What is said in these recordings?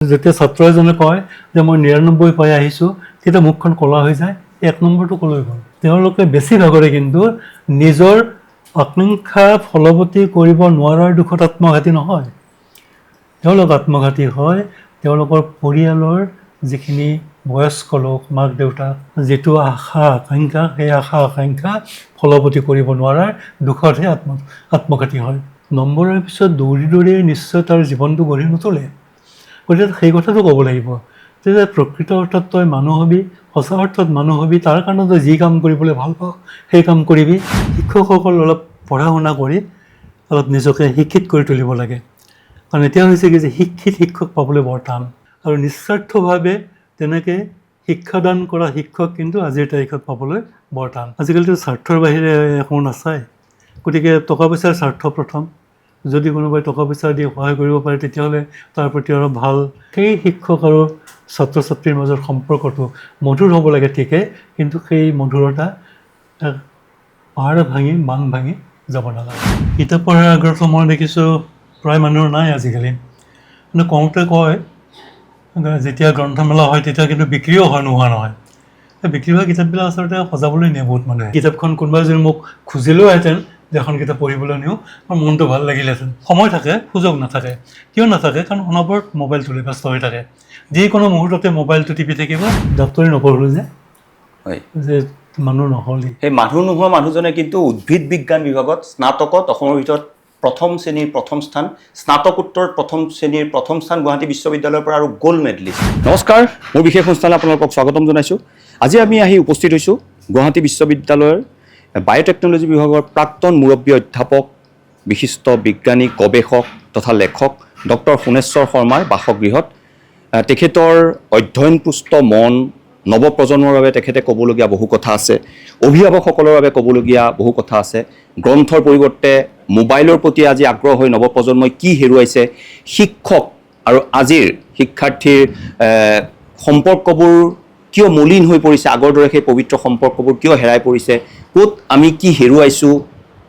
যেতিয়া ছাত্ৰ এজনে কয় যে মই ৯৯ পাই আহিছোঁ, তেতিয়া মুখখন ক'লা হৈ যায়, ১ নম্বৰটো ক'লৈ গ'ল। তেওঁলোকে বেছিভাগৰে কিন্তু নিজৰ আকাংক্ষা ফলৱতী কৰিব নোৱাৰাৰ দুখত আত্মঘাতী নহয়, তেওঁলোক আত্মঘাতী হয় তেওঁলোকৰ পৰিয়ালৰ যিখিনি বয়স্ক লোক, মাক দেউতাক, যিটো আশা আকাংক্ষা, সেই আশা আকাংক্ষা ফলৱতী কৰিব নোৱাৰাৰ দুখতহে আত্মঘাতী হয়। নম্বৰৰ পিছত দৌৰি দৌৰি নিশ্চয় তাৰ জীৱনটো গঢ়ি নোতোলে। গতিকে সেই কথাটো ক'ব লাগিব যে প্ৰকৃত অৰ্থত তই মানুহ হবি, সঁচা অৰ্থত মানুহ হবি, তাৰ কাৰণে তই যি কাম কৰিবলৈ ভাল পাওঁ সেই কাম কৰিবি। শিক্ষকসকল অলপ পঢ়া শুনা কৰি অলপ নিজকে শিক্ষিত কৰি তুলিব লাগে। কাৰণ এতিয়া হৈছে কি যে শিক্ষিত শিক্ষক পাবলৈ বৰ টান, আৰু নিস্বাৰ্থভাৱে তেনেকৈ শিক্ষাদান কৰা শিক্ষক কিন্তু আজিৰ তাৰিখত পাবলৈ বৰ টান। আজিকালিতো স্বাৰ্থৰ বাহিৰে একো নাচায়, গতিকে টকা পইচাৰ স্বাৰ্থ প্ৰথম। যদি কোনোবাই টকা পইচা দি সহায় কৰিব পাৰে তেতিয়াহ'লে তাৰ প্ৰতি অলপ ভাল। সেই শিক্ষক আৰু ছাত্ৰ ছাত্ৰীৰ মাজৰ সম্পৰ্কটো মধুৰ হ'ব লাগে ঠিকেই, কিন্তু সেই মধুৰতা পাৰ ভাঙি মান ভাঙি যাব নালাগে। কিতাপ পঢ়াৰ আগ্ৰহটো মই দেখিছোঁ প্ৰায় মানুহৰ নাই আজিকালি। মানে কওঁতে কয় যেতিয়া গ্ৰন্থমেলা হয় তেতিয়া কিন্তু বিক্ৰীও হয়, নোহোৱা নহয়। বিক্ৰী হোৱা কিতাপবিলাক আচলতে সজাবলৈ নিয়ে বহুত মানুহে। কিতাপখন কোনোবাই যদি মোক খুজিলেওহেঁতেন যে এখন কিতাপ পঢ়িবলৈ নিওঁ, মোৰ মনটো ভাল লাগিলেহেঁতেন। সময় থাকে, সুযোগ নাথাকে। কিয় নাথাকে? কাৰণ অনবৰত মোবাইলটোলৈ ব্যস্ত হৈ থাকে, যিকোনো মুহূৰ্ততে মোবাইলটো টিপি থাকিব। ডাক্তৰী নপঢ়লোঁ যে মানুহ নহ'লেই। সেই মানুহ নোহোৱা মানুহজনে কিন্তু উদ্ভিদ বিজ্ঞান বিভাগত স্নাতকত অসমৰ ভিতৰত প্ৰথম শ্ৰেণীৰ প্ৰথম স্থান, স্নাতকোত্তৰত প্ৰথম শ্ৰেণীৰ প্ৰথম স্থান গুৱাহাটী বিশ্ববিদ্যালয়ৰ পৰা, আৰু গ'ল্ড মেডেলিষ্ট। নমস্কাৰ, মোৰ বিশেষ অনুষ্ঠানলৈ আপোনালোকক স্বাগতম জনাইছোঁ। আজি আমি আহি উপস্থিত হৈছোঁ গুৱাহাটী বিশ্ববিদ্যালয়ৰ বায়'টেকন'লজি বিভাগৰ প্ৰাক্তন মুৰব্বী অধ্যাপক, বিশিষ্ট বিজ্ঞানী, গৱেষক তথা লেখক ডক্টৰ সোণেশ্বৰ শৰ্মাৰ বাসগৃহত। তেখেতৰ অধ্যয়নপুষ্ট মন, নৱপ্ৰজন্মৰ বাবে তেখেতে ক'বলগীয়া বহু কথা আছে, অভিভাৱকসকলৰ বাবে ক'বলগীয়া বহু কথা আছে। গ্ৰন্থৰ পৰিৱৰ্তে মোবাইলৰ প্ৰতি আজি আগ্ৰহ হৈ নৱপ্ৰজন্মই কি হেৰুৱাইছে, শিক্ষক আৰু আজিৰ শিক্ষাৰ্থীৰ সম্পৰ্কবোৰ কিয় মলিন হৈ পৰিছে, আগৰ দৰে সেই পবিত্ৰ সম্পৰ্কবোৰ কিয় হেৰাই পৰিছে, ক'ত আমি কি হেৰুৱাইছোঁ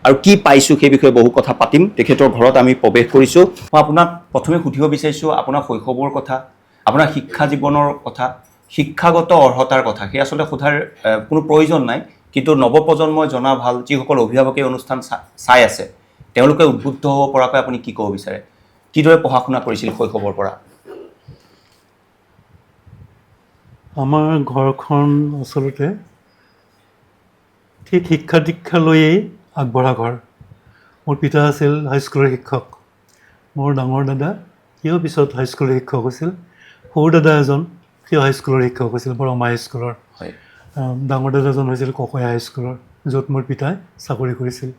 আৰু কি পাইছোঁ, সেই বিষয়ে বহু কথা পাতিম। তেখেতৰ ঘৰত আমি প্ৰৱেশ কৰিছোঁ। মই আপোনাক প্ৰথমে সুধিব বিচাৰিছোঁ আপোনাৰ শৈশৱৰ কথা, আপোনাৰ শিক্ষা জীৱনৰ কথা, শিক্ষাগত অৰ্হতাৰ কথা। সেই আচলতে সোধাৰ কোনো প্ৰয়োজন নাই, কিন্তু নৱপ্ৰজন্মই জনা ভাল, যিসকল অভিভাৱকে অনুষ্ঠান চাই আছে তেওঁলোকে উদ্বুদ্ধ হ'ব পৰাকৈ আপুনি কি ক'ব বিচাৰে? কিদৰে পঢ়া শুনা কৰিছিল শৈশৱৰ পৰা? আমাৰ ঘৰখন আচলতে ঠিক শিক্ষা দীক্ষা লৈয়েই আগবঢ়া ঘৰ। মোৰ পিতা আছিল হাইস্কুলৰ শিক্ষক। মোৰ ডাঙৰ দাদা, সিও পিছত হাইস্কুলৰ শিক্ষক হৈছিল। সৰু দাদা এজন, সিও হাইস্কুলৰ শিক্ষক হৈছিল, বৰমা হাইস্কুলৰ। ডাঙৰ দাদাজন হৈছিল ককৈয়া হাইস্কুলৰ, য'ত মোৰ পিতাই চাকৰি কৰিছিল।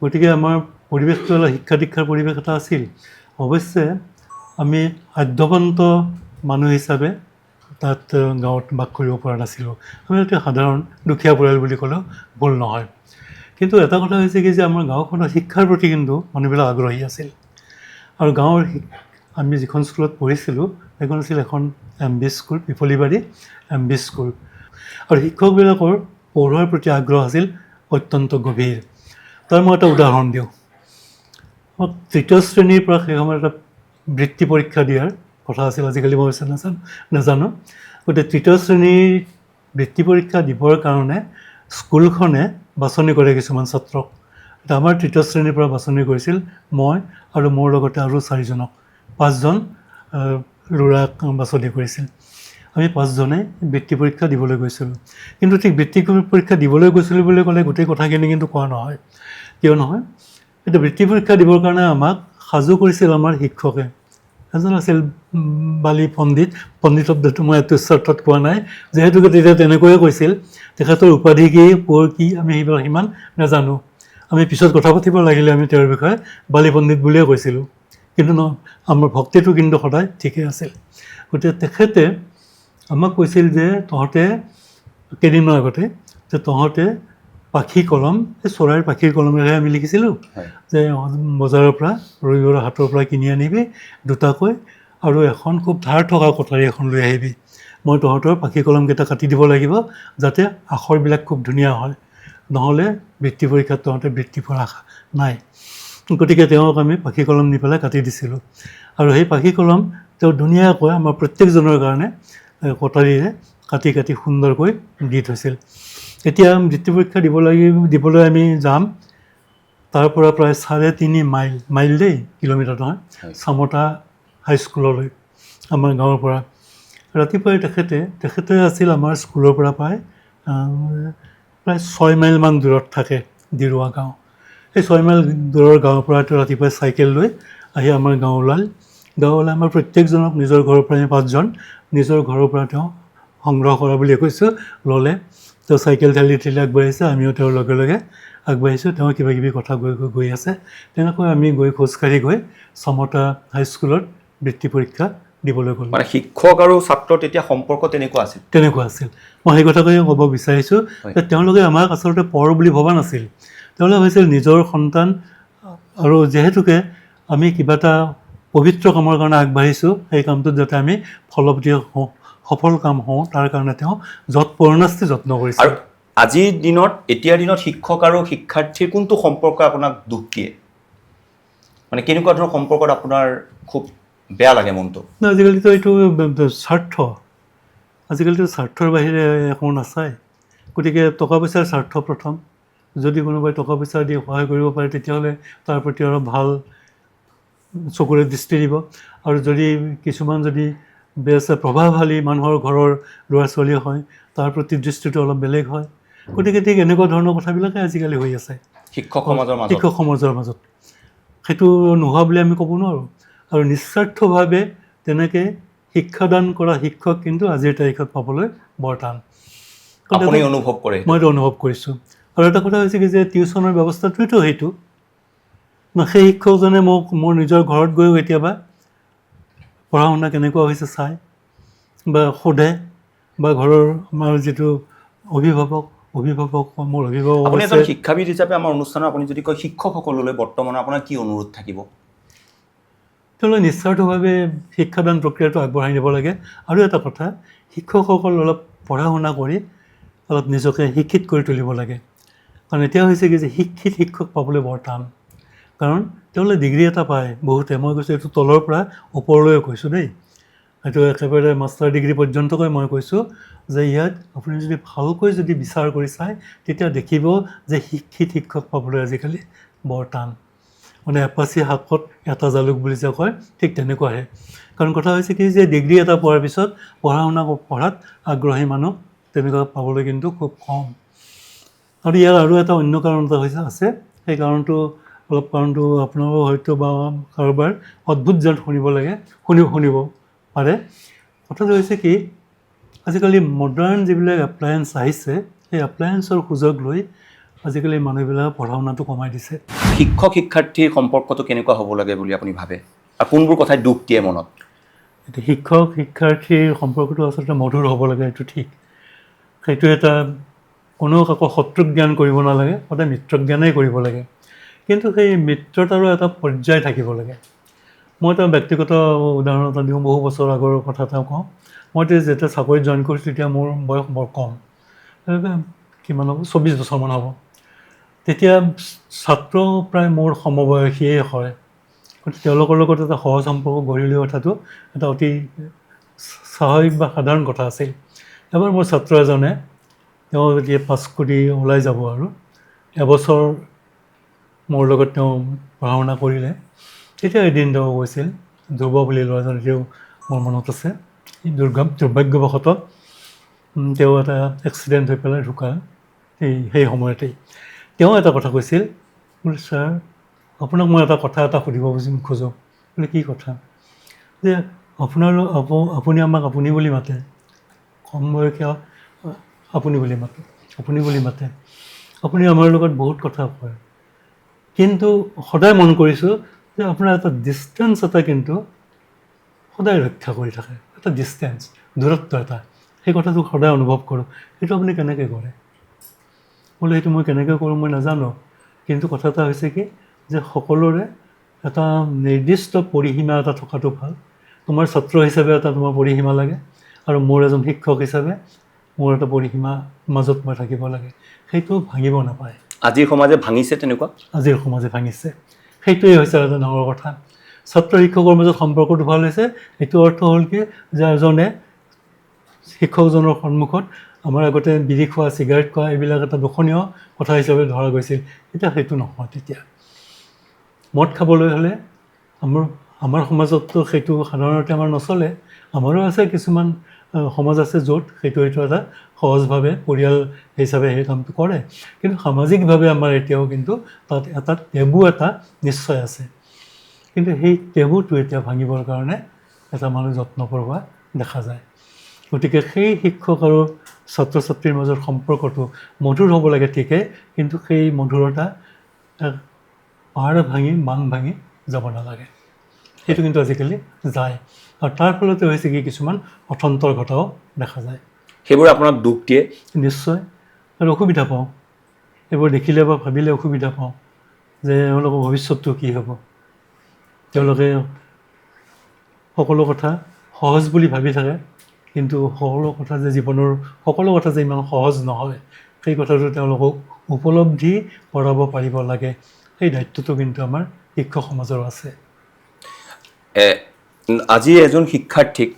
গতিকে আমাৰ পৰিৱেশটো অলপ শিক্ষা দীক্ষাৰ পৰিৱেশ এটা আছিল। অৱশ্যে আমি আদ্যৱন্ত মানুহ হিচাপে তাত গাঁৱত বাস কৰিব পৰা নাছিলোঁ। আমি অতি সাধাৰণ দুখীয়া পৰিয়াল বুলি ক'লেও ভুল নহয়। কিন্তু এটা কথা হৈছে কি যে আমাৰ গাঁওখনৰ শিক্ষাৰ প্ৰতি কিন্তু মানুহবিলাক আগ্ৰহী আছিল। আৰু গাঁৱৰ আমি যিখন স্কুলত পঢ়িছিলোঁ সেইখন আছিল এখন MB school, Pipalibari MB school. আৰু শিক্ষকবিলাকৰ পঢ়োৱাৰ প্ৰতি আগ্ৰহ আছিল অত্যন্ত গভীৰ। তাৰ মই এটা উদাহৰণ দিওঁ। মই ৩য় শ্ৰেণীৰ পৰা সেই সময়ত এটা বৃত্তি পৰীক্ষা দিয়াৰ কথা আছিল, আজিকালি মই নাজানো। গতিকে ৩য় শ্ৰেণীৰ বৃত্তি পৰীক্ষা দিবৰ কাৰণে স্কুলখনে বাছনি কৰে কিছুমান ছাত্ৰক। আমাৰ ৩য় শ্ৰেণীৰ পৰা বাছনি কৰিছিল মই আৰু মোৰ লগতে আৰু 4জনক, 5জন ল'ৰাক বাছনি কৰিছিল। আমি 5জনে বৃত্তি পৰীক্ষা দিবলৈ গৈছিলোঁ। কিন্তু ঠিক বৃত্তি পৰীক্ষা দিবলৈ গৈছিলোঁ বুলি ক'লে গোটেই কথাখিনি কিন্তু কোৱা নহয়। কিয় নহয়? এতিয়া বৃত্তি পৰীক্ষা দিবৰ কাৰণে আমাক সাজু কৰিছিল আমাৰ শিক্ষকে। এজন আছিল বালি পণ্ডিত, পণ্ডিত শব্দটো মই এইটো স্বাৰ্থত কোৱা নাই, যিহেতুকে তেতিয়া তেনেকৈয়ে কৈছিল। তেখেতৰ উপাধি কি, পৰ কি, আমি সেইবিলাক সিমান নাজানো। আমি পিছত কথা পাতিব লাগিলে আমি তেওঁৰ বিষয়ে বালি পণ্ডিত বুলিয়ে কৈছিলোঁ। কিন্তু আমাৰ ভক্তিটো কিন্তু সদায় ঠিকেই আছিল। গতিকে তেখেতে আমাক কৈছিল যে তহঁতে, কেইদিনমান আগতে, যে তহঁতে পাখি কলম, এই চৰাইৰ পাখিৰ কলমেৰে আমি লিখিছিলোঁ, যে বজাৰৰ পৰা ৰবিবাৰৰ হাটৰ পৰা কিনি আনিবি দুটাকৈ, আৰু এখন খুব ধাৰ থকা কটাৰী এখন লৈ আহিবি। মই তহঁতৰ পাখি কলমকেইটা কাটি দিব লাগিব যাতে আখৰবিলাক খুব ধুনীয়া হয়, নহ'লে বৃত্তি পৰীক্ষাত তহঁতে বৃত্তি পোৱাৰ আশা নাই। গতিকে তেওঁক আমি পাখি কলম নি পেলাই কাটি দিছিলোঁ। আৰু সেই পাখি কলম তেওঁ ধুনীয়াকৈ আমাৰ প্ৰত্যেকজনৰ কাৰণে কটাৰীৰে কাটি কাটি সুন্দৰকৈ দি থৈছিল। এতিয়া বৃত্তি পৰীক্ষা দিবলৈ আমি যাম, তাৰ পৰা প্ৰায় 3.5 মাইল দেই, কিলোমিটাৰ নহয়, চামতা হাইস্কুললৈ আমাৰ গাঁৱৰ পৰা। ৰাতিপুৱাই তেখেতে আছিল আমাৰ স্কুলৰ পৰা প্ৰায় 6 মাইলমান দূৰত থাকে দিৰুৱা গাঁও। সেই 6 মাইল দূৰৰ গাঁৱৰ পৰা তেওঁ ৰাতিপুৱাই চাইকেল লৈ আহি আমাৰ গাঁও ওলাল। আমাৰ প্ৰত্যেকজনক নিজৰ ঘৰৰ পৰা আমি 5জন নিজৰ ঘৰৰ পৰা তেওঁ সংগ্ৰহ কৰা বুলি কৈছোঁ ল'লে। তেওঁ চাইকেল ঠেলি আগবাঢ়িছে, আমিও তেওঁৰ লগে লগে আগবাঢ়িছোঁ। তেওঁ কিবা কিবি কথা গৈ আছে। তেনেকৈ আমি খোজকাঢ়ি গৈ চামতা হাইস্কুলত বৃত্তি পৰীক্ষা দিবলৈ গ'লোঁ। মানে শিক্ষক আৰু ছাত্ৰ তেতিয়া সম্পৰ্ক তেনেকুৱা আছিল? তেনেকুৱা আছিল। মই সেই কথাকে ক'ব বিচাৰিছোঁ যে তেওঁলোকে আমাক আচলতে পৰ বুলি ভবা নাছিল। তেওঁলোকে ভাবিছিল নিজৰ সন্তান, আৰু যিহেতুকে আমি কিবা এটা পবিত্ৰ কামৰ কাৰণে আগবাঢ়িছোঁ, সেই কামটোত যাতে আমি ফলৱতী হওঁ, সফল কাম হওঁ, তাৰ কাৰণে তেওঁ পূৰ্ণাস্তি যত্ন কৰিছিল। আৰু এতিয়াৰ দিনত শিক্ষক আৰু শিক্ষাৰ্থীৰ কোনটো সম্পৰ্ক আপোনাক দুখ দিয়ে? মানে কেনেকুৱা ধৰণৰ সম্পৰ্কত আপোনাৰ খুব বেয়া লাগে মনটো? আজিকালিতো এইটো আজিকালিতো স্বাৰ্থৰ বাহিৰে একো নাচায়। গতিকে টকা পইচাৰ স্বাৰ্থ প্ৰথম। যদি কোনোবাই টকা পইচা দি সহায় কৰিব পাৰে, তেতিয়াহ'লে তাৰ প্ৰতি অলপ ভাল চকুৰে দৃষ্টি দিব। আৰু যদি কিছুমান বেছ প্ৰভাৱশালী মানুহৰ ঘৰৰ ল'ৰা ছোৱালী হয়, তাৰ প্ৰতি দৃষ্টিটো অলপ বেলেগ হয়। গতিকে ঠিক এনেকুৱা ধৰণৰ কথাবিলাকে আজিকালি হৈ আছে শিক্ষক সমাজৰ মাজত। সেইটো নোহোৱা বুলি আমি ক'ব নোৱাৰোঁ। আৰু নিস্বাৰ্থভাৱে তেনেকৈ শিক্ষাদান কৰা শিক্ষক কিন্তু আজিৰ তাৰিখত পাবলৈ বৰ টান। অনুভৱ কৰে? মইতো অনুভৱ কৰিছোঁ। আৰু এটা কথা হৈছে কি যে টিউশ্যনৰ ব্যৱস্থাটোৱেতো সেইটো। সেই শিক্ষকজনে মোৰ নিজৰ ঘৰত গৈও কেতিয়াবা পঢ়া শুনা কেনেকুৱা হৈছে চায় বা সোধে, বা ঘৰৰ আমাৰ যিটো অভিভাৱক মোৰ অভিভাৱক আপুনি এজন শিক্ষাবিদ হিচাপে আমাৰ অনুষ্ঠানত আপুনি যদি কয় শিক্ষকসকললৈ বৰ্তমান আপোনাৰ কি অনুৰোধ থাকিব? তেওঁলোকে নিস্বাৰ্থভাৱে শিক্ষাদান প্ৰক্ৰিয়াটো আগবঢ়াই নিব লাগে। আৰু এটা কথা, শিক্ষকসকল অলপ পঢ়া শুনা কৰি অলপ নিজকে শিক্ষিত কৰি তুলিব লাগে। কাৰণ এতিয়া হৈছে কি যে শিক্ষিত শিক্ষক পাবলৈ বৰ টান। কাৰণ তেওঁলোকে ডিগ্ৰী এটা পায় বহুতে, মই কৈছোঁ এইটো তলৰ পৰা ওপৰলৈ কৈছোঁ দেই, এইটো একেবাৰে মাষ্টাৰ ডিগ্ৰী পৰ্যন্তকৈ মই কৈছোঁ যে ইয়াত আপুনি যদি ভালকৈ বিচাৰ কৰি চায়, তেতিয়া দেখিব যে শিক্ষিত শিক্ষক পাবলৈ আজিকালি বৰ টান। মানে এপাচি শাকত এটা জালুক বুলি যে কয়, ঠিক তেনেকুৱাহে। কাৰণ কথা হৈছে কি যে ডিগ্ৰী এটা পোৱাৰ পিছত পঢ়াত আগ্ৰহী মানুহ তেনেকুৱা পাবলৈ কিন্তু খুব কম। আৰু ইয়াৰ আৰু এটা অন্য কাৰণ এটা আছে। সেই কাৰণটো আপোনালোকৰ হয়তো বা কাৰোবাৰ অদ্ভুত যেন শুনিব পাৰে। কথাটো হৈছে কি, আজিকালি মডাৰ্ণ যিবিলাক এপ্লায়েন্স আহিছে, সেই এপ্লায়েন্সৰ সুযোগ লৈ আজিকালি মানুহবিলাকে পঢ়া শুনাটো কমাই দিছে। শিক্ষক শিক্ষাৰ্থীৰ সম্পৰ্কটো কেনেকুৱা হ'ব লাগে বুলি আপুনি ভাবে, আৰু কোনবোৰ কথাই দুখ দিয়ে মনত? এতিয়া শিক্ষক শিক্ষাৰ্থীৰ সম্পৰ্কটো আচলতে মধুৰ হ'ব লাগে, এইটো ঠিক। সেইটো এটা কোনো কাকো শত্ৰুক জ্ঞান কৰিব নালাগে, সদায় মিত্ৰক জ্ঞানেই কৰিব লাগে। কিন্তু সেই মিত্ৰতাৰো এটা পৰ্যায় থাকিব লাগে। মই এটা ব্যক্তিগত উদাহৰণ এটা দিওঁ, বহু বছৰ আগৰ কথা এটা কওঁ। মই যেতিয়া চাকৰিত জইন কৰিছোঁ, তেতিয়া মোৰ বয়স বৰ কম, কিমান হ'ব, 24 বছৰমান হ'ব। তেতিয়া ছাত্ৰ প্ৰায় মোৰ সমবয়সীয়ে হয়। গতিকে তেওঁলোকৰ লগত এটা সহজ সম্পৰ্ক গঢ়ি লোৱা কথাটো এটা অতি স্বাভাৱিক বা সাধাৰণ কথা আছিল। এবাৰ মোৰ ছাত্ৰ এজনে, তেওঁ যেতিয়া পাছ কৰি ওলাই যাব আৰু এবছৰ মোৰ লগত তেওঁ পঢ়া শুনা কৰিলে, তেতিয়া এদিন তেওঁ কৈছিল, ধ্ৰুৱ বুলি ল'ৰাজন এতিয়াও মোৰ মনত আছে, দুৰ্ভাগ্যবশতঃ তেওঁ এটা এক্সিডেণ্ট হৈ পেলাই ঢুকাল সেই সময়তেই। তেওঁ এটা কথা কৈছিল, বোলে ছাৰ আপোনাক মই এটা কথা সুধিব খোজোঁ। বোলে কি কথা? যে আপুনি আমাক আপুনি বুলি মাতে, কম বয়সীয়া আপুনি বুলি মাতে, আপুনি আমাৰ লগত বহুত কথা কয়, কিন্তু সদায় মন কৰিছোঁ যে আপোনাৰ এটা ডিষ্টেঞ্চ এটা কিন্তু সদায় ৰক্ষা কৰি থাকে, এটা ডিষ্টেঞ্চ, দূৰত্ব এটা, সেই কথাটো সদায় অনুভৱ কৰোঁ। সেইটো আপুনি কেনেকৈ কৰে? বোলে সেইটো মই কেনেকৈ কৰোঁ মই নাজানো, কিন্তু কথা এটা হৈছে কি যে সকলোৰে এটা নিৰ্দিষ্ট পৰিসীমা এটা থকাটো ভাল। তোমাৰ ছাত্ৰ হিচাপে এটা তোমাৰ পৰিসীমা লাগে, আৰু মোৰ এজন শিক্ষক হিচাপে মোৰ এটা পৰিসীমা মাজত মই থাকিব লাগে, সেইটো ভাঙিব নাপায়। আজিৰ সমাজে ভাঙিছে তেনেকুৱা? আজিৰ সমাজে ভাঙিছে, সেইটোৱে হৈছে এটা ডাঙৰ কথা। ছাত্ৰ শিক্ষকৰ মাজত সম্পৰ্কটো ভাল হৈছে, এইটো অৰ্থ হ'ল কি যে এজনে শিক্ষকজনৰ সন্মুখত আমাৰ আগতে বিড়ি খোৱা, চিগাৰেট খোৱা এইবিলাক এটা দূষণীয় কথা হিচাপে ধৰা গৈছিল। এতিয়া সেইটো নহয়। তেতিয়া মদ খাবলৈ হ'লে আমাৰ সমাজততো সেইটো সাধাৰণতে আমাৰ নচলে। আমাৰো আছে কিছুমান সমাজ আছে য'ত সেইটো এটা সহজভাৱে পৰিয়াল হিচাপে সেই কামটো কৰে, কিন্তু সামাজিকভাৱে আমাৰ এতিয়াও কিন্তু তাত এটা টেবু এটা নিশ্চয় আছে। কিন্তু সেই টেবুটো এতিয়া ভাঙিবৰ কাৰণে এটা মানুহ যত্ন কৰোৱা দেখা যায়। গতিকে সেই শিক্ষক আৰু ছাত্ৰ ছাত্ৰীৰ মাজৰ সম্পৰ্কটো মধুৰ হ'ব লাগে ঠিকেই, কিন্তু সেই মধুৰতা পাৰ ভাঙি মান ভাঙি যাব নালাগে। সেইটো কিন্তু আজিকালি যায়, আৰু তাৰ ফলতে হৈছে কি কিছুমান অথন্তৰ ঘটাও দেখা যায়। সেইবোৰ আপোনাক দুখ দিয়ে? নিশ্চয়, আৰু অসুবিধা পাওঁ। এইবোৰ দেখিলে বা ভাবিলে অসুবিধা পাওঁ যে এওঁলোকৰ ভৱিষ্যতটো কি হ'ব। তেওঁলোকে সকলো কথা সহজ বুলি ভাবি থাকে, কিন্তু সকলো কথা যে জীৱনৰ সকলো কথা যে ইমান সহজ নহয়, সেই কথাটো তেওঁলোকক উপলব্ধি কৰাব পাৰিব লাগে। সেই দায়িত্বটো কিন্তু আমাৰ শিক্ষক সমাজৰ আছে। আজি এজন শিক্ষাৰ্থীক,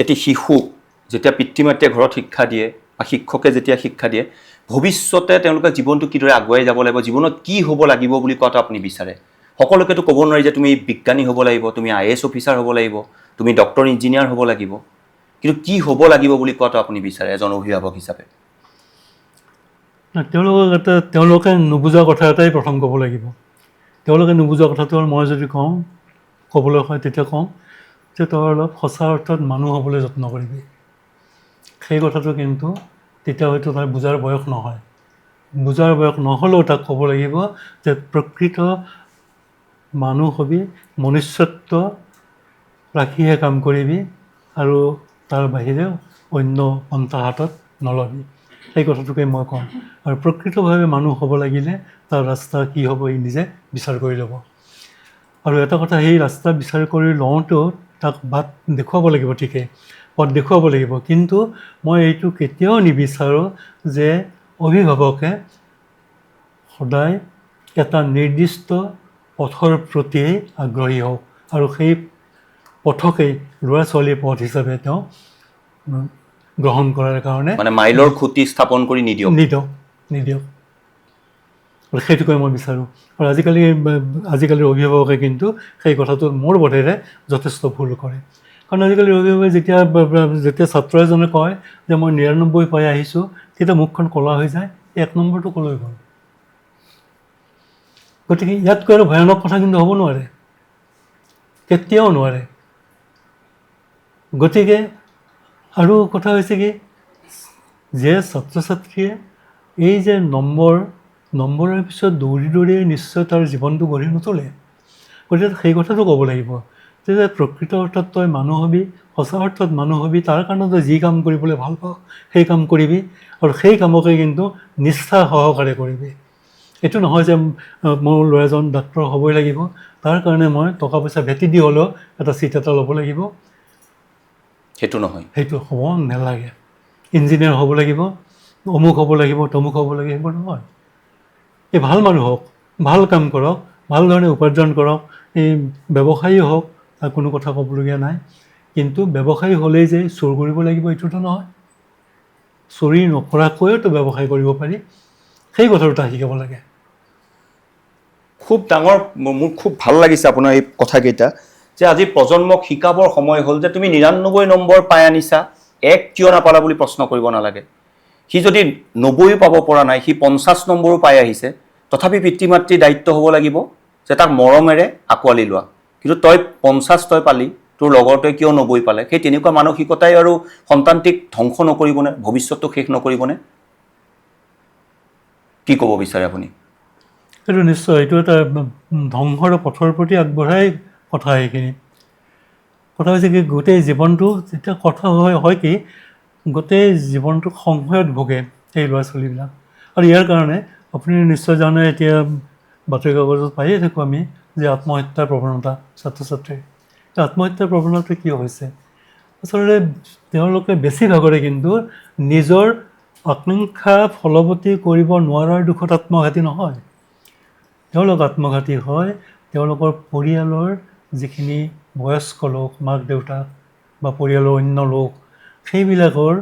এটি শিশুক যেতিয়া পিতৃ মাতৃয়ে ঘৰত শিক্ষা দিয়ে বা শিক্ষকে যেতিয়া শিক্ষা দিয়ে, ভৱিষ্যতে তেওঁলোকে জীৱনটো কিদৰে আগুৱাই যাব লাগিব, জীৱনত কি হ'ব লাগিব বুলি কোৱাটো আপুনি বিচাৰে? সকলোকেতো ক'ব নোৱাৰি যে তুমি বিজ্ঞানী হ'ব লাগিব, তুমি IAS অফিচাৰ হ'ব লাগিব, তুমি ডক্টৰ ইঞ্জিনিয়াৰ হ'ব লাগিব, কিন্তু কি হ'ব লাগিব বুলি কোৱাটো আপুনি বিচাৰে এজন অভিভাৱক হিচাপে? তেওঁলোকে নুবুজা কথা এটাই প্ৰথম ক'ব লাগিব। তেওঁলোকে নুবুজা কথাটো মই যদি ক'বলৈ হয় তেতিয়া কওঁ যে তই অলপ সঁচা অৰ্থত মানুহ হ'বলৈ যত্ন কৰিবি। সেই কথাটো কিন্তু তেতিয়া হয়তো তাৰ বুজাৰ বয়স নহয়। বুজাৰ বয়স নহ'লেও তাক ক'ব লাগিব যে প্ৰকৃত মানুহ হবি, মনুষ্যত্ব ৰাখিহে কাম কৰিবি, আৰু তাৰ বাহিৰেও অন্য পন্থা হাতত নল'বি। সেই কথাটোকে মই কওঁ। আৰু প্ৰকৃতভাৱে মানুহ হ'ব লাগিলে তাৰ ৰাস্তা কি হ'ব ই নিজে বিচাৰ কৰি ল'ব। আৰু এটা কথা, সেই ৰাস্তা বিচাৰ কৰি লওঁতেও তাক বাট দেখুৱাব লাগিব, ঠিকেই পথ দেখুৱাব লাগিব। কিন্তু মই এইটো কেতিয়াও নিবিচাৰোঁ যে অভিভাৱকে সদায় এটা নিৰ্দিষ্ট পথৰ প্ৰতিয়েই আগ্ৰহী হওক, আৰু সেই পথকেই ল'ৰা ছোৱালীৰ পথ হিচাপে তেওঁ গ্ৰহণ কৰাৰ কাৰণে মানে মাইলৰ খুঁটি স্থাপন কৰি নিদিয়ক। আৰু সেইটোকে মই বিচাৰোঁ। আৰু আজিকালিৰ অভিভাৱকে কিন্তু সেই কথাটো মোৰ বোধেৰে যথেষ্ট ভুল কৰে। কাৰণ আজিকালিৰ অভিভাৱকে যেতিয়া ছাত্ৰ এজনে কয় যে মই 99 পাই আহিছোঁ, তেতিয়া মুখখন ক'লা হৈ যায়, 1 নম্বৰটো ক'লৈ গ'ল। গতিকে ইয়াতকৈ আৰু ভয়ানক কথা কিন্তু হ'ব নোৱাৰে, কেতিয়াও নোৱাৰে। গতিকে আৰু কথা হৈছে কি যে ছাত্ৰ ছাত্ৰীয়ে এই যে নম্বৰৰ পিছত দৌৰি দৌৰিয়ে নিশ্চয় তাৰ জীৱনটো গঢ়ি নোতোলে। গতিকে সেই কথাটো ক'ব লাগিব যে প্ৰকৃত অৰ্থত তই মানুহ হবি, সঁচা অৰ্থত মানুহ হবি, তাৰ কাৰণে তই যি কাম কৰিবলৈ ভাল পাওঁ সেই কাম কৰিবি, আৰু সেই কামকে কিন্তু নিষ্ঠা সহকাৰে কৰিবি। এইটো নহয় যে মোৰ ল'ৰাজন ডাক্তৰ হ'বই লাগিব, তাৰ কাৰণে মই টকা পইচা ভেটি দি হ'লেও এটা চিট এটা ল'ব লাগিব। সেইটো নহয়, সেইটো হ'ব নালাগে। ইঞ্জিনিয়াৰ হ'ব লাগিব, অমুক হ'ব লাগিব, তমুক হ'ব লাগিব, সেইবোৰ নহয়। এই ভাল মানুহ হওক, ভাল কাম কৰক, ভাল ধৰণে উপাৰ্জন কৰক, এই ব্যৱসায়ী হওক, তাৰ কোনো কথা ক'বলগীয়া নাই। কিন্তু ব্যৱসায়ী হ'লেই যে চোৰ কৰিব লাগিব এইটোতো নহয়। চুৰি নকৰাকৈওতো ব্যৱসায় কৰিব পাৰি, সেই কথাটো তাক শিকাব লাগে। খুব ডাঙৰ, মোৰ খুব ভাল লাগিছে আপোনাৰ এই কথাকেইটা, যে আজি প্ৰজন্মক শিকাবৰ সময় হ'ল যে তুমি 99 নম্বৰ পাই আনিছা, 1 কিয় নাপালা বুলি প্ৰশ্ন কৰিব নালাগে। সি যদি 90 পাব পৰা নাই, সি 50 নম্বৰো পাই আহিছে, তথাপি পিতৃ মাতৃৰ দায়িত্ব হ'ব লাগিব যে তাক মৰমেৰে আঁকোৱালি লোৱা। কিন্তু তই 50 তই পালি, তোৰ লগৰটোৱে কিয় 90 পালে, সেই তেনেকুৱা মানসিকতাই আৰু সন্তানটিক ধ্বংস নকৰিবনে, ভৱিষ্যতটো শেষ নকৰিবনে? কি ক'ব বিচাৰে আপুনি? সেইটো নিশ্চয়, এইটো এটা ধ্বংসৰ পথৰ প্ৰতি আগবঢ়াই কথা। এইখিনি কথা হৈছে কি, গোটেই জীৱনটো যেতিয়া কথা হয় কি, গোটেই জীৱনটো সংশয়ত ভোগে এই ল'ৰা ছোৱালীবিলাক। আৰু ইয়াৰ কাৰণে আপুনি নিশ্চয় জানে, এতিয়া বাতৰি কাগজত পায়ে থাকোঁ আমি যে আত্মহত্যাৰ প্ৰৱণতা ছাত্ৰ ছাত্ৰীৰ। আত্মহত্যাৰ প্ৰৱণতা কিয় হৈছে? আচলতে তেওঁলোকে বেছিভাগৰে কিন্তু নিজৰ আকাংক্ষা ফলৱতী কৰিব নোৱাৰাৰ দুখত আত্মঘাতী নহয়। তেওঁলোক আত্মঘাতী হয় তেওঁলোকৰ পৰিয়ালৰ যিখিনি বয়স্ক লোক, মাক দেউতাক বা পৰিয়ালৰ অন্য লোক, সেইবিলাকৰ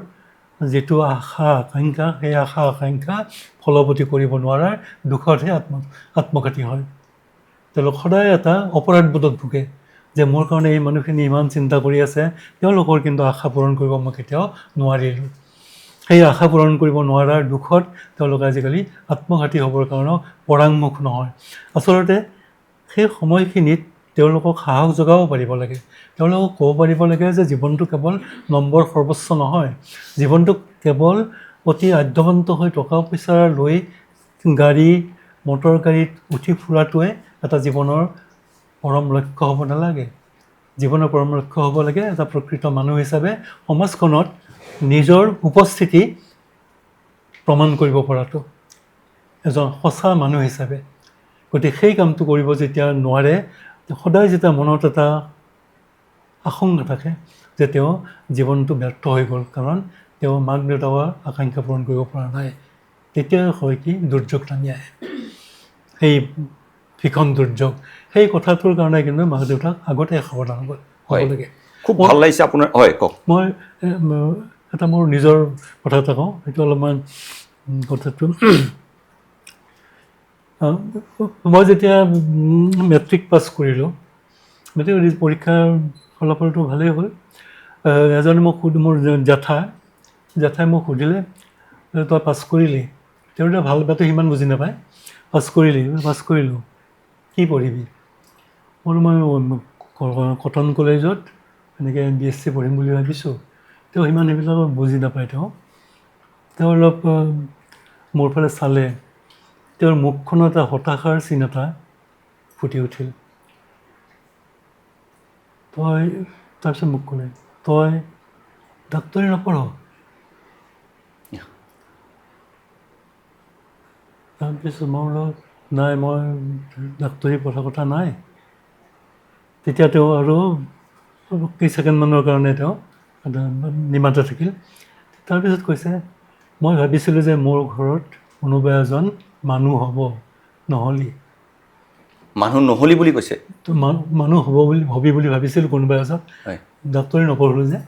যিটো আশা আকাংক্ষা, সেই আশা আকাংক্ষা ফলৱতী কৰিব নোৱাৰাৰ দুখতহে আত্মঘাতী হয়। তেওঁলোক সদায় এটা অপৰাধবোধত ভোগে যে মোৰ কাৰণে এই মানুহখিনি ইমান চিন্তা কৰি আছে, তেওঁলোকৰ কিন্তু আশা পূৰণ কৰিব মই কেতিয়াও নোৱাৰিলোঁ। সেই আশা পূৰণ কৰিব নোৱাৰাৰ দুখত তেওঁলোকে আজিকালি আত্মঘাতী হ'বৰ কাৰণেও পৰাংমুখ নহয়। আচলতে সেই সময়খিনিত তেওঁলোকক সাহস যোগাব পাৰিব লাগে। তেওঁলোকক ক'ব পাৰিব লাগে যে জীৱনটো কেৱল নম্বৰ সৰ্বোচ্চ নহয়, জীৱনটো কেৱল অতি আদ্যৱন্ত হৈ টকা পইচা লৈ গাড়ী মটৰ গাড়ীত উঠি ফুৰাটোৱে এটা জীৱনৰ পৰম লক্ষ্য হ'ব নালাগে। জীৱনৰ পৰম লক্ষ্য হ'ব লাগে এটা প্ৰকৃত মানুহ হিচাপে সমাজখনত নিজৰ উপস্থিতি প্ৰমাণ কৰিব পৰাটো, এজন সঁচা মানুহ হিচাপে। গতিকে সেই কামটো কৰিব যেতিয়া নোৱাৰে, সদায় যেতিয়া মনত এটা আশংকা থাকে যে তেওঁ জীৱনটো ব্যৰ্থ হৈ গ'ল, কাৰণ তেওঁ মাক দেউতাকৰ আকাংক্ষা পূৰণ কৰিব পৰা নাই, তেতিয়া হয় কি দুৰ্যোগ নামি আহে, সেই ভীষণ দুৰ্যোগ। সেই কথাটোৰ কাৰণে কিন্তু মাক দেউতাক আগতে সাৱধান হ'ব লাগে। খুব ভাল লাগিছে আপোনাৰ। হয়, কওক। মই এটা মোৰ নিজৰ কথা এটা কওঁ, সেইটো অলপমান কথাটো মই যেতিয়া মেট্ৰিক পাছ কৰিলোঁ, মেট্ৰিক পৰীক্ষাৰ ফলাফলটো ভালেই হ'ল। এজনে মোক মোৰ জেঠাই মোক সুধিলে, তই পাছ কৰিলি? তেওঁ এতিয়া ভাল বেয়াটো সিমান বুজি নাপায়। পাছ কৰিলোঁ, কি পঢ়িবি? মই কটন কলেজত এনেকৈ BSc পঢ়িম বুলি ভাবিছোঁ। তেওঁ সিমান সেইবিলাক বুজি নাপায়। তেওঁ অলপ মোৰ ফালে চালে, তেওঁৰ মুখখনত এটা হতাশাৰ চিন এটা ফুটি উঠিল। তাৰপিছত মোক ক'লে, তই ডাক্তৰী নপঢ়? তাৰপিছত মই বোলো নাই, মই ডাক্তৰী পঢ়াৰ কথা নাই। তেতিয়া তেওঁ আৰু কেইছেকেণ্ডমানৰ কাৰণে তেওঁ নিমাত থাকিল। তাৰপিছত কৈছে, মই ভাবিছিলোঁ যে মোৰ ঘৰত কোনোবা এজন মানুহ হ'ব, নহ'লি বুলি কৈছে। মানুহ হবি বুলি ভাবিছিলোঁ কোনোবা এজন, ডাক্তৰী নপঢ়লোঁ যে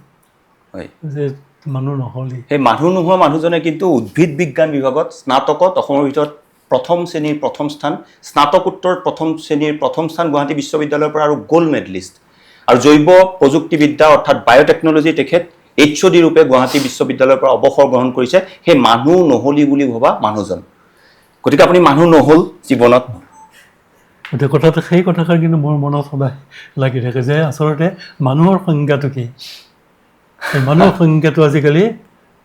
মানুহ নহ'লি। সেই মানুহ নোহোৱা মানুহজনে কিন্তু উদ্ভিদ বিজ্ঞান বিভাগত স্নাতকত অসমৰ ভিতৰত প্ৰথম শ্ৰেণীৰ প্ৰথম স্থান, স্নাতকোত্তৰ প্ৰথম শ্ৰেণীৰ প্ৰথম স্থান গুৱাহাটী বিশ্ববিদ্যালয়ৰ পৰা, আৰু গ'ল্ড মেডেলিষ্ট। আৰু জৈৱ প্ৰযুক্তিবিদ্যা অৰ্থাৎ বায়'টেকনলজি তেখেত HOD ৰূপে গুৱাহাটী বিশ্ববিদ্যালয়ৰ পৰা অৱসৰ গ্ৰহণ কৰিছে, সেই মানুহ নহ'লি বুলি ভবা মানুহজন। গতিকে আপুনি মানুহ নহ'ল জীৱনত। গতিকে সেই কথাষাৰ কিন্তু মোৰ মনত সদায় লাগি থাকে যে আচলতে মানুহৰ সংজ্ঞাটো কি। মানুহৰ সংজ্ঞাটো আজিকালি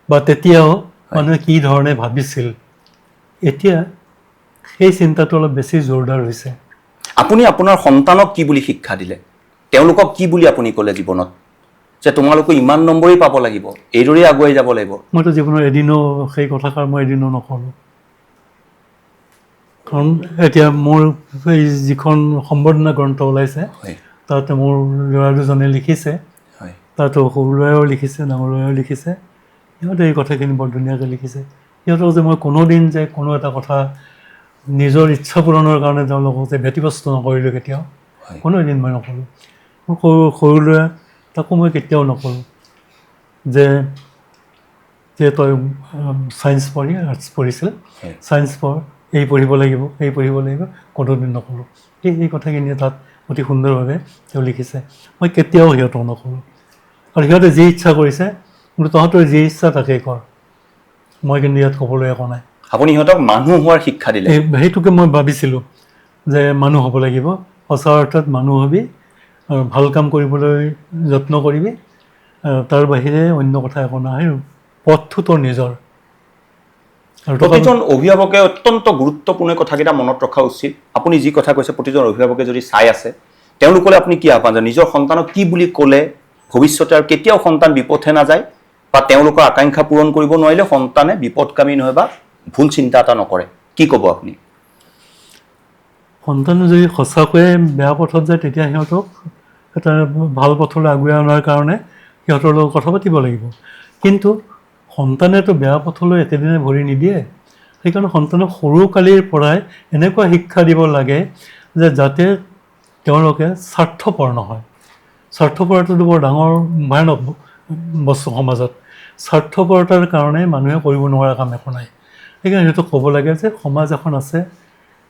বা তেতিয়াও মানুহে কি ধৰণে ভাবিছিল, এতিয়া সেই চিন্তাটো অলপ বেছি জোৰদাৰ হৈছে। আপুনি আপোনাৰ সন্তানক কি বুলি শিক্ষা দিলে? তেওঁলোকক কি বুলি আপুনি ক'লে জীৱনত? যে তোমালোকে ইমান নম্বৰেই পাব লাগিব, এইদৰেই আগুৱাই যাব লাগিব? মইতো জীৱনৰ এদিনো সেই কথাষাৰ মই এদিনো নক'লোঁ। কাৰণ এতিয়া মোৰ এই যিখন সম্বৰ্ধনা গ্ৰন্থ ওলাইছে, তাতে মোৰ ল'ৰা দুজনে লিখিছে, তাতো সৰু ল'ৰাও লিখিছে, ডাঙৰ ল'ৰাও লিখিছে। সিহঁতে এই কথাখিনি বৰ ধুনীয়াকৈ লিখিছে। সিহঁতক যে মই কোনোদিন যে কোনো এটা কথা নিজৰ ইচ্ছা পূৰণৰ কাৰণে তেওঁলোকক যে ব্যতিব্যস্ত নকৰিলোঁ, কেতিয়াও কোনো এদিন মই নক'লোঁ। মোৰ সৰু ল'ৰা, তাকো মই কেতিয়াও নক'লোঁ যে তই ছায়েন্স পঢ়ি আৰ্টছ পঢ়িছিল, ছায়েন্স পঢ়, এই পঢ়িব লাগিব, কোনোদিন নক'লোঁ। এই কথাখিনি তাত অতি সুন্দৰভাৱে তেওঁ লিখিছে। মই কেতিয়াও সিহঁতক নক'লোঁ। আৰু সিহঁতে যি ইচ্ছা কৰিছে, কিন্তু তহঁতৰ যি ইচ্ছা তাকেই কৰ, মই কিন্তু ইয়াত ক'বলৈ একো নাই। আপুনি সিহঁতক মানুহ হোৱাৰ শিক্ষা দিলে? সেইটোকে মই ভাবিছিলোঁ যে মানুহ হ'ব লাগিব, সঁচা অৰ্থত মানুহ হ'বি, আৰু ভাল কাম কৰিবলৈ যত্ন কৰিবি, তাৰ বাহিৰে অন্য কথা একো নাই। পথটো তোৰ নিজৰ। প্ৰতিজন অভিভাৱকে অত্যন্ত গুৰুত্বপূৰ্ণ কথাকেইটা মনত ৰখা উচিত। আপুনি যি কথা কৈছে, প্ৰতিজন অভিভাৱকে যদি চাই আছে, তেওঁলোকলৈ আপুনি কি আহ্বান জনায়? নিজৰ সন্তানক কি বুলি ক'লে ভৱিষ্যতে আৰু কেতিয়াও সন্তান বিপথে নাযায়, বা তেওঁলোকৰ আকাংক্ষা পূৰণ কৰিব নোৱাৰিলে সন্তানে বিপদগামী নহয় বা ভুল চিন্তা এটা নকৰে, কি ক'ব আপুনি? সন্তানে যদি সঁচাকৈয়ে বেয়া পথত যায়, তেতিয়া সিহঁতক এটা ভাল পথলৈ আগুৱাই অনাৰ কাৰণে সিহঁতৰ লগত কথা পাতিব লাগিব। কিন্তু সন্তানেতো বেয়া পথলৈ একেদিনাই ভৰি নিদিয়ে। সেইকাৰণে সন্তানক সৰুকালিৰ পৰাই এনেকুৱা শিক্ষা দিব লাগে যে যাতে তেওঁলোকে স্বাৰ্থপৰ নহয়। স্বাৰ্থপৰতাটো বৰ ডাঙৰ ভয়ানক বস্তু সমাজত। স্বাৰ্থপৰতাৰ কাৰণে মানুহে কৰিব নোৱাৰা কাম একো নাই। সেইকাৰণে সেইটো ক'ব লাগে যে সমাজ এখন আছে,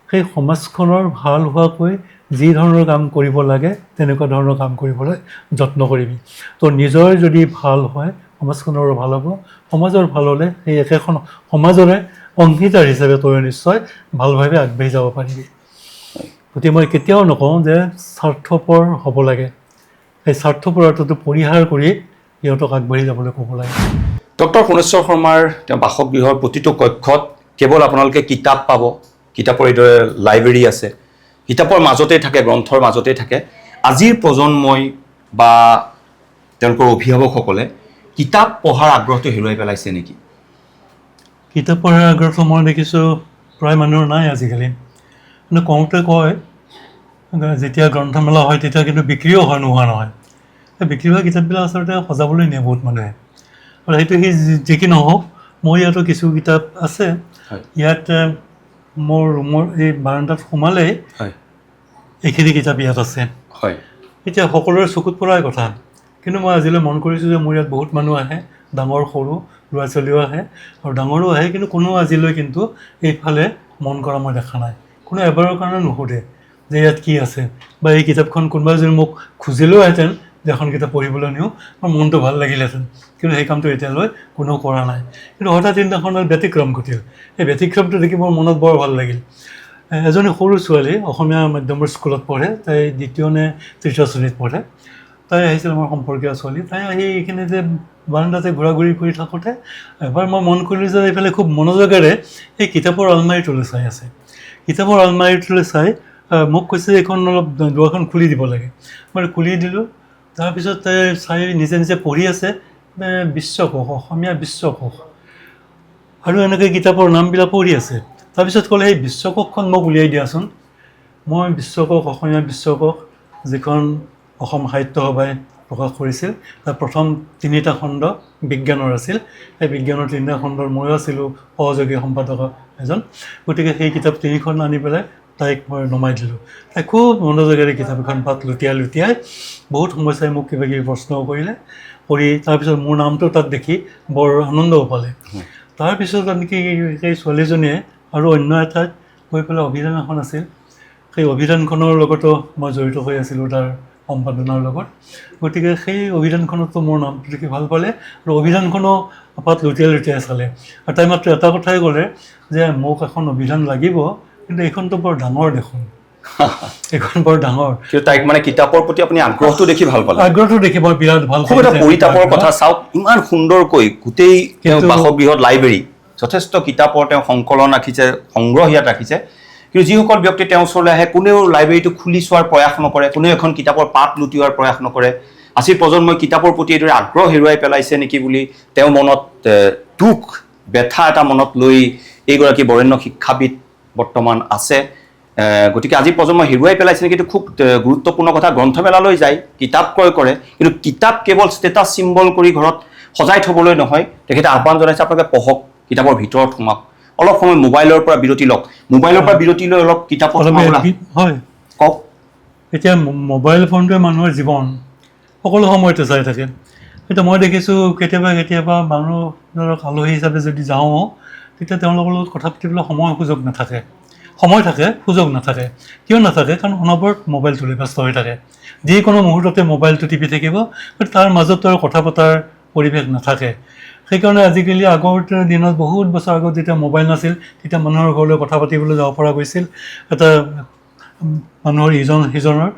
সেই সমাজখনৰ ভাল হোৱাকৈ যি ধৰণৰ কাম কৰিব লাগে তেনেকুৱা ধৰণৰ কাম কৰিবলৈ যত্ন কৰিবি। তো নিজৰ যদি ভাল হয় সমাজখনৰো ভাল হ'ব, সমাজৰ ভাল হ'লে সেই একেখন সমাজৰে অংশীদাৰ হিচাপে তই নিশ্চয় ভালভাৱে আগবাঢ়ি যাব পাৰিবি। গতিকে মই কেতিয়াও নকওঁ যে স্বাৰ্থপৰ হ'ব লাগে, সেই স্বাৰ্থপৰতাটো পৰিহাৰ কৰি সিহঁতক আগবাঢ়ি যাবলৈ ক'ব লাগে। ডক্টৰ সোণেশ্বৰ শৰ্মাৰ তেওঁ বাসগৃহৰ প্ৰতিটো কক্ষত কেৱল আপোনালোকে কিতাপ পাব, কিতাপৰ এইদৰে লাইব্ৰেৰী আছে, কিতাপৰ মাজতেই থাকে, গ্ৰন্থৰ মাজতেই থাকে। আজিৰ প্ৰজন্মই বা তেওঁলোকৰ অভিভাৱকসকলে কিতাপ পঢ়াৰ আগ্ৰহটো হেৰুৱাই পেলাইছে নেকি? কিতাপ পঢ়াৰ আগ্ৰহটো মই দেখিছোঁ প্ৰায় মানুহৰ নাই আজিকালি। কিন্তু কওঁতে কয় যেতিয়া গ্ৰন্থমেলা হয় তেতিয়া কিন্তু বিক্ৰীও হয়, নোহোৱা নহয়। সেই বিক্ৰী হোৱা কিতাপবিলাক আচলতে সজাবলৈ নিয়ে বহুত মানুহে। আৰু সেইটো সি যি কি নহওক, মোৰ ইয়াতো কিছু কিতাপ আছে। ইয়াত মোৰ ৰুমৰ এই বাৰাণ্ডাত সোমালেই এইখিনি কিতাপ ইয়াত আছে। এতিয়া সকলোৰে চকুত পৰাই কথা, কিন্তু মই আজিলৈ মন কৰিছোঁ যে মোৰ ইয়াত বহুত মানুহ আহে, ডাঙৰ সৰু ল'ৰা ছোৱালীও আহে আৰু ডাঙৰো আহে, কিন্তু কোনো আজিলৈ কিন্তু এইফালে মন কৰা মই দেখা নাই। কোনো এবাৰৰ কাৰণে নুসুধে যে ইয়াত কি আছে, বা এই কিতাপখন কোনোবাই যদি মোক খুজিলেওহেঁতেন যে এখন কিতাপ পঢ়িবলৈ নিওঁ, মোৰ মনটো ভাল লাগিলেহেঁতেন, কিন্তু সেই কামটো এতিয়ালৈ কোনেও কৰা নাই। কিন্তু হঠাৎ দিনাখনত ব্যতিক্ৰম ঘটিল। সেই ব্যতিক্ৰমটো দেখি মোৰ মনত বৰ ভাল লাগিল। এজনী সৰু ছোৱালী অসমীয়া মাধ্যমৰ স্কুলত পঢ়ে, তাই 2য় নে 3য় শ্ৰেণীত পঢ়ে। তাই আহিছিল আমাৰ সম্পৰ্কীয় ছোৱালী। তাই আহি এইখিনিতে বাৰাণ্ডাতে ঘূৰা ঘূৰি কৰি থাকোঁতে এবাৰ মই মন কৰিলোঁ যে এইফালে খুব মনোযোগেৰে এই কিতাপৰ আলমাৰীটোলৈ চাই আছে। কিতাপৰ আলমাৰীটোলৈ চাই মোক কৈছে এইখন অলপ দুৱাৰখন খুলি দিব লাগে। মই খুলি দিলোঁ। তাৰপিছত তাই চাই নিজে নিজে পঢ়ি আছে বিশ্বকোষ, অসমীয়া বিশ্বকোষ, আৰু এনেকৈ কিতাপৰ নামবিলাক পঢ়ি আছে। তাৰপিছত ক'লে সেই বিশ্বকোষখন মোক উলিয়াই দিয়াচোন। মই বিশ্বকোষ, অসমীয়া বিশ্বকোষ, যিখন অসম সাহিত্য সভাই প্ৰকাশ কৰিছিল, তাৰ প্ৰথম 3টা খণ্ড বিজ্ঞানৰ আছিল। সেই বিজ্ঞানৰ 3টা খণ্ডৰ ময়ো আছিলোঁ সহযোগী সম্পাদক এজন। গতিকে সেই কিতাপ 3খন আনি পেলাই তাইক মই নমাই দিলোঁ। তাই খুব মনোযোগেৰে কিতাপ এখন পাত লুটিয়াই লুটিয়াই বহুত সময় চাই মোক কিবা কিবি প্ৰশ্নও কৰিলে, কৰি তাৰপিছত মোৰ নামটো তাত দেখি বৰ আনন্দও পালে। তাৰপিছত আনকি সেই ছোৱালীজনীয়ে আৰু অন্য এঠাইত গৈ পেলাই অভিধান এখন আছিল, সেই অভিধানখনৰ লগতো মই জড়িত হৈ আছিলোঁ তাৰ সম্পাদনাৰ লগত। গতিকে সেই অভিধানখনতো মোৰ নামটো দেখি ভাল পালে আৰু অভিধানখনো পাত লুটিয়াই লুটিয়াই চালে। আৰু তাই মাত্ৰ এটা কথাই ক'লে যে মোক এখন অভিধান লাগিব, কিন্তু এইখনতো বৰ ডাঙৰ দেখোন, এইখন বৰ ডাঙৰ। তাইক মানে কিতাপৰ প্ৰতি আপুনি আগ্ৰহটো দেখি ভাল পালে? আগ্ৰহটো দেখি মই বিৰাট ভাল পালোঁ। এটা পৰিতাপৰ কথা চাওক, ইমান সুন্দৰকৈ গোটেই বাসগৃহত লাইব্ৰেৰী, যথেষ্ট কিতাপৰ তেওঁ সংকলন ৰাখিছে, সংগ্ৰহ ইয়াত ৰাখিছে। কিন্তু যিসকল ব্যক্তি তেওঁৰ ওচৰলৈ আহে কোনেও লাইব্ৰেৰীটো খুলি চোৱাৰ প্ৰয়াস নকৰে, কোনেও এখন কিতাপৰ পাত লুটিওৱাৰ প্ৰয়াস নকৰে। আজিৰ প্ৰজন্মই কিতাপৰ প্ৰতি এইদৰে আগ্ৰহ হেৰুৱাই পেলাইছে নেকি বুলি তেওঁ মনত দুখ, ব্যথা এটা মনত লৈ এইগৰাকী বৰেণ্য শিক্ষাবিদ বৰ্তমান আছে। গতিকে আজিৰ প্ৰজন্মই হেৰুৱাই পেলাইছে নেকি, এইটো খুব গুৰুত্বপূৰ্ণ কথা। গ্ৰন্থমেলালৈ যায়, কিতাপ ক্ৰয় কৰে, কিন্তু কিতাপ কেৱল ষ্টেটাছ চিম্বল কৰি ঘৰত সজাই থ'বলৈ নহয়। তেখেতে আহ্বান জনাইছে আপোনালোকে পঢ়ক, কিতাপৰ ভিতৰত সোমাওক, অলপ সময় মোবাইলৰ পৰা বিৰতি লওক, মোবাইলৰ পৰা বিৰতি লৈ অলপ কিতাপত হয় কওক। এতিয়া মোবাইল ফোনটোৱে মানুহৰ জীৱন সকলো সময়তে চাই থাকে। এতিয়া মই দেখিছোঁ কেতিয়াবা কেতিয়াবা মানুহ ধৰক আলহী হিচাপে যদি যাওঁ, তেতিয়া তেওঁলোকৰ লগত কথা পাতিবলৈ সুযোগ নাথাকে। সময় থাকে, সুযোগ নাথাকে। কিয় নাথাকে? কাৰণ অনবৰত মোবাইলটোলৈ ব্যস্ত হৈ থাকে। যিকোনো মুহূৰ্ততে মোবাইলটো টিপি থাকিব, তাৰ মাজতো আৰু কথা পতাৰ পৰিৱেশ নাথাকে। সেইকাৰণে আজিকালি আগৰ দিনত বহুত বছৰ আগত যেতিয়া মোবাইল নাছিল, তেতিয়া মানুহৰ ঘৰলৈ কথা পাতিবলৈ যাব পৰা গৈছিল। এটা মানুহৰ ইজন সিজনৰ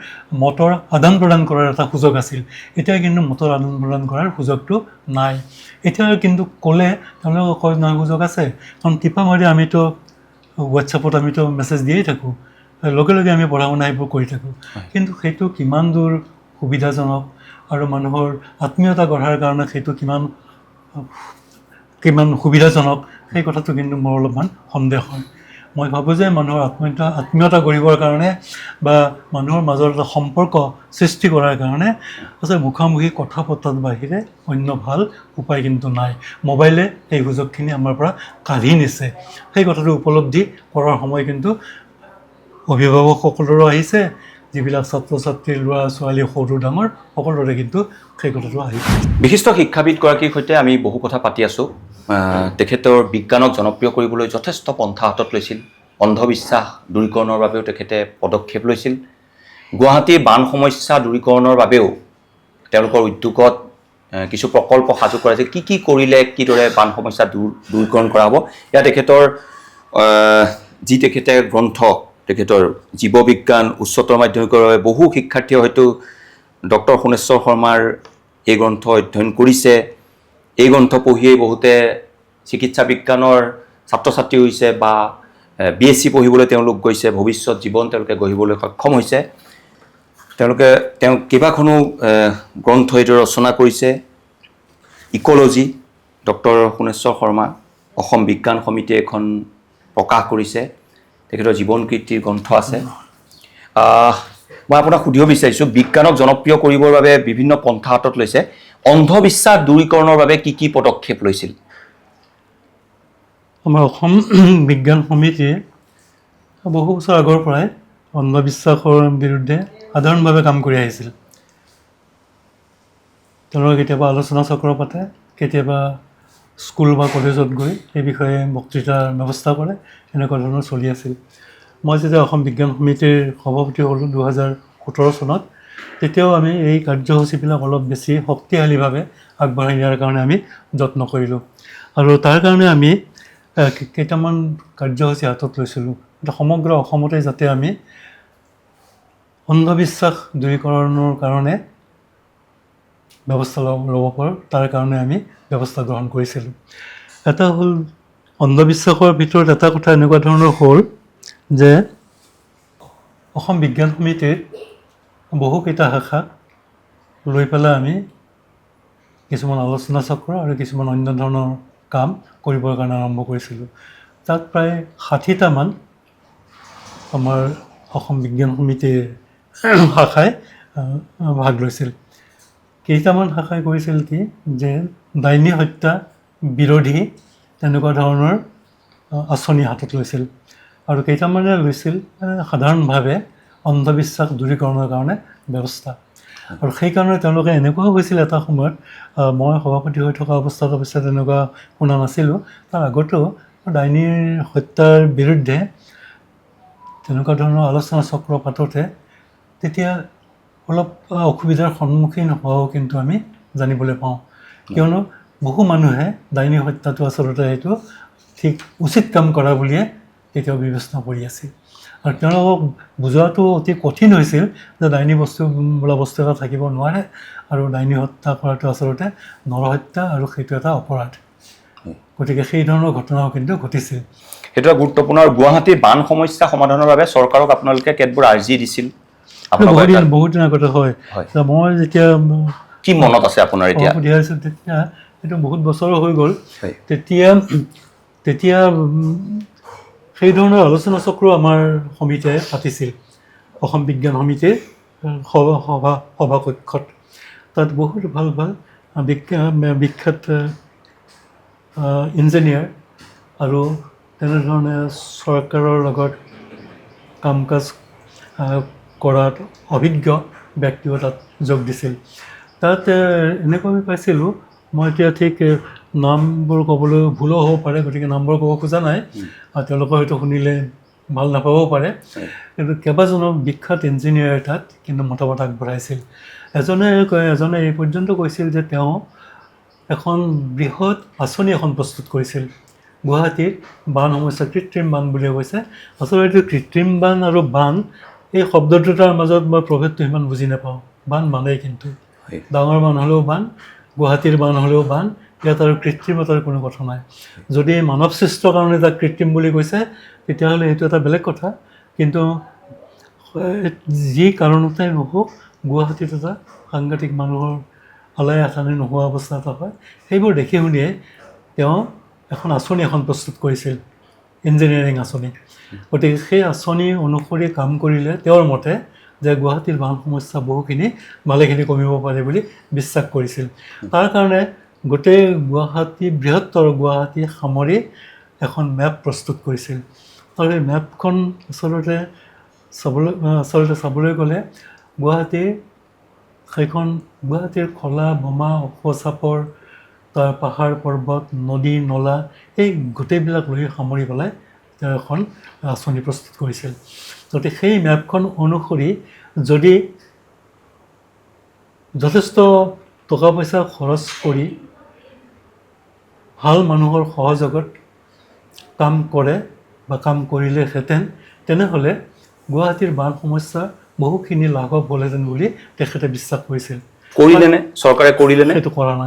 মতৰ আদান প্ৰদান কৰাৰ এটা সুযোগ আছিল। এতিয়া কিন্তু মতৰ আদান প্ৰদান কৰাৰ সুযোগটো নাই। এতিয়া কিন্তু ক'লে তেওঁলোকে কয় নাই, সুযোগ আছে, কাৰণ টিপা মাৰি আমিতো হোৱাটছএপত আমিতো মেছেজ দিয়েই থাকোঁ, লগে লগে আমি পঢ়া শুনা সেইবোৰ কৰি থাকোঁ। কিন্তু সেইটো কিমান দূৰ সুবিধাজনক আৰু মানুহৰ আত্মীয়তা গঢ়াৰ কাৰণে সেইটো কিমান সুবিধাজনক, সেই কথাটো কিন্তু মোৰ অলপমান সন্দেহ হয়। মই ভাবোঁ যে মানুহৰ আত্মীয়তা গঢ়িবৰ কাৰণে বা মানুহৰ মাজত এটা সম্পৰ্ক সৃষ্টি কৰাৰ কাৰণে আচলতে মুখামুখি কথা পতাৰ বাহিৰে অন্য ভাল উপায় কিন্তু নাই। মোবাইলে এই সুযোগখিনি আমাৰ পৰা কাঢ়ি নিছে। সেই কথাটো উপলব্ধি কৰাৰ সময় কিন্তু অভিভাৱকসকলৰো আহিছে, যিবিলাক ছাত্ৰ ছাত্ৰী ল'ৰা ছোৱালী সৰু ডাঙৰ সকলোৰে কিন্তু সেই কথাটো আহি বিশিষ্ট শিক্ষাবিদগৰাকীৰ সৈতে আমি বহু কথা পাতি আছোঁ। তেখেতৰ বিজ্ঞানক জনপ্ৰিয় কৰিবলৈ যথেষ্ট পন্থা হাতত লৈছিল। অন্ধবিশ্বাস দূৰীকৰণৰ বাবেও তেখেতে পদক্ষেপ লৈছিল। গুৱাহাটীৰ বান সমস্যা দূৰীকৰণৰ বাবেও তেওঁলোকৰ উদ্যোগত কিছু প্ৰকল্প সাজু কৰা হৈছে। কি কৰিলে কিদৰে বান সমস্যা দূৰীকৰণ কৰা হ'ব, এয়া তেখেতৰ যি তেখেতে গ্ৰন্থ, তেখেতৰ জীৱবিজ্ঞান উচ্চতৰ মাধ্যমিকৰ বাবে বহু শিক্ষাৰ্থীয়ে হয়তো ডক্টৰ সোণেশ্বৰ শৰ্মাৰ এই গ্ৰন্থ অধ্যয়ন কৰিছে। এই গ্ৰন্থ পঢ়িয়েই বহুতে চিকিৎসা বিজ্ঞানৰ ছাত্ৰ ছাত্ৰী হৈছে বা BSc পঢ়িবলৈ তেওঁলোক গৈছে, ভৱিষ্যত জীৱন তেওঁলোকে গঢ়িবলৈ সক্ষম হৈছে। তেওঁ কেইবাখনো গ্ৰন্থ এইদৰে ৰচনা কৰিছে। ইক'লজি ডক্টৰ সোণেশ্বৰ শৰ্মা, অসম বিজ্ঞান সমিতিয়ে এখন প্ৰকাশ কৰিছে, তেখেতৰ জীৱন কীৰ্তিৰ গ্ৰন্থ আছে। মই আপোনাক সুধিব বিচাৰিছোঁ, বিজ্ঞানক জনপ্ৰিয় কৰিবৰ বাবে বিভিন্ন পন্থা হাতত লৈছে, অন্ধবিশ্বাস দূৰীকৰণৰ বাবে কি পদক্ষেপ লৈছিল? আমাৰ অসম বিজ্ঞান সমিতিয়ে বহু বছৰ আগৰ পৰাই অন্ধবিশ্বাসৰ বিৰুদ্ধে সাধাৰণভাৱে কাম কৰি আহিছিল। তেওঁলোকে কেতিয়াবা আলোচনা চক্ৰ পাতে, কেতিয়াবা স্কুল বা কলেজত গৈ এই বিষয়ে বক্তৃতাৰ ব্যৱস্থা কৰে, এনেকুৱা ধৰণৰ চলি আছিল। মই যেতিয়া অসম বিজ্ঞান সমিতিৰ সভাপতি হ'লোঁ 2017 চনত, তেতিয়াও আমি এই কাৰ্যসূচীবিলাক অলপ বেছি শক্তিশালীভাৱে আগবঢ়াই নিয়াৰ কাৰণে আমি যত্ন কৰিলোঁ। আৰু তাৰ কাৰণে আমি কেইটামান কাৰ্যসূচী হাতত লৈছিলোঁ। সমগ্ৰ অসমতে যাতে আমি অন্ধবিশ্বাস দূৰীকৰণৰ কাৰণে ব্যৱস্থা ল'ব পাৰোঁ, তাৰ কাৰণে আমি ব্যৱস্থা গ্ৰহণ কৰিছিলোঁ। এটা হ'ল, অন্ধবিশ্বাসৰ ভিতৰত এটা কথা এনেকুৱা ধৰণৰ হ'ল যে অসম বিজ্ঞান সমিতিৰ বহুকেইটা শাখাক লৈ পেলাই আমি কিছুমান আলোচনা চক্ৰ আৰু কিছুমান অন্য ধৰণৰ কাম কৰিবৰ কাৰণে আৰম্ভ কৰিছিলোঁ। তাত প্ৰায় 60টামান আমাৰ অসম বিজ্ঞান সমিতিৰ শাখাই ভাগ লৈছিল। কেইটামান শাখাই কৰিছিল কি, যে ডাইনী হত্যা বিৰোধী তেনেকুৱা ধৰণৰ আঁচনি হাতত লৈছিল, আৰু কেইটামানে লৈছিল সাধাৰণভাৱে অন্ধবিশ্বাস দূৰীকৰণৰ কাৰণে ব্যৱস্থা। আৰু সেইকাৰণে তেওঁলোকে এনেকুৱাও হৈছিল এটা সময়ত, মই সভাপতি হৈ থকা অৱস্থাত অৱশ্যে তেনেকুৱা শুনা নাছিলোঁ, তাৰ আগতেও ডাইনীৰ হত্যাৰ বিৰুদ্ধে তেনেকুৱা ধৰণৰ আলোচনা চক্ৰ পাতোঁতে তেতিয়া অলপ অসুবিধাৰ সন্মুখীন হোৱাও কিন্তু আমি জানিবলৈ পাওঁ। কিয়নো বহু মানুহে ডাইনী হত্যাটো আচলতে সেইটো ঠিক উচিত কাম কৰা বুলিয়ে তেতিয়াও বিবেচনা কৰি আছিল। আৰু তেওঁলোকক বুজোৱাটো অতি কঠিন হৈছিল যে ডাইনী বোলা বস্তু এটা থাকিব নোৱাৰে, আৰু ডাইনী হত্যা কৰাটো আচলতে নৰহত্যা, আৰু সেইটো এটা অপৰাধ। গতিকে সেই ধৰণৰ ঘটনাও কিন্তু ঘটিছিল। সেইটো এটা গুৰুত্বপূৰ্ণ। আৰু গুৱাহাটীৰ বান সমস্যা সমাধানৰ বাবে চৰকাৰক আপোনালোকে কেতবোৰ আৰ্জি দিছিল? বহুত দিন আগতে হয়। মই যেতিয়া কি মনত আছে আপোনাৰ এতিয়া? তেতিয়া এইটো বহুত বছৰ হৈ গ'ল। তেতিয়া সেই ধৰণৰ আলোচনা চক্ৰ আমাৰ সমিতিয়ে পাতিছিল, অসম বিজ্ঞান সমিতিৰ সভাকক্ষত। তাত বহুত ভাল বিখ্যাত ইঞ্জিনিয়াৰ আৰু তেনেধৰণে চৰকাৰৰ লগত কাম কাজ কৰাত অভিজ্ঞ ব্যক্তিও তাত যোগ দিছিল। তাত এনেকুৱা আমি পাইছিলোঁ, মই এতিয়া ঠিক নামবোৰ ক'বলৈ ভুলো হ'ব পাৰে, গতিকে নামবোৰ ক'ব খোজা নাই, আৰু তেওঁলোকে হয়তো শুনিলে ভাল নাপাবও পাৰে। কিন্তু কেইবাজনো বিখ্যাত ইঞ্জিনিয়াৰে তাত কিন্তু মতামত আগবঢ়াইছিল। এজনে এই পৰ্যন্ত কৈছিল যে তেওঁ এখন বৃহৎ আঁচনি এখন প্ৰস্তুত কৰিছিল গুৱাহাটীৰ বান সমস্যা, কৃত্ৰিম বান বুলিয়ে কৈছে। আচলতে কৃত্ৰিম বান আৰু বান এই শব্দ দুটাৰ মাজত মই প্ৰভেদটো সিমান বুজি নাপাওঁ। বান বানেই, কিন্তু ডাঙৰ বান হ'লেও বান, গুৱাহাটীৰ বান হ'লেও বান, ইয়াত আৰু কৃত্ৰিমতাৰ কোনো কথা নাই। যদি মানৱ সৃষ্টৰ কাৰণে তাক কৃত্ৰিম বুলি কৈছে, তেতিয়াহ'লে সেইটো এটা বেলেগ কথা। কিন্তু যি কাৰণতে নহওক, গুৱাহাটীত এটা সাংঘাতিক মানুহৰ আলাই আথানি নোহোৱা অৱস্থা এটা হয়। সেইবোৰ দেখি শুনিয়ে তেওঁ আঁচনি এখন প্ৰস্তুত কৰিছিল, ইঞ্জিনিয়াৰিং আঁচনি। গতিকে সেই আঁচনি অনুসৰি কাম কৰিলে তেওঁৰ মতে যে গুৱাহাটীৰ বান সমস্যা ভালেখিনি কমিব পাৰে বুলি বিশ্বাস কৰিছিল। তাৰ কাৰণে গোটেই বৃহত্তৰ গুৱাহাটী সামৰি এখন মেপ প্ৰস্তুত কৰিছিল। আৰু এই মেপখন আচলতে আচলতে চাবলৈ গ'লে গুৱাহাটীৰ খলা বোমা চাপৰ তাৰ পাহাৰ পৰ্বত নদী নলা এই গোটেইবিলাক লৈ সামৰি পেলাই তেওঁ এখন আঁচনি প্ৰস্তুত কৰিছিল। গতিকে সেই মেপখন অনুসৰি যদি যথেষ্ট টকা পইচা খৰচ কৰি ভাল মানুহৰ সহযোগত কাম কৰে বা কাম কৰিলেহেঁতেন তেনেহ'লে গুৱাহাটীৰ বান সমস্যা বহুখিনি লাঘৱ হ'লহেঁতেন বুলি তেখেতে বিশ্বাস কৰিছিল। কৰিলেনে চৰকাৰে কৰিলেনে? সেইটো কৰা নাই।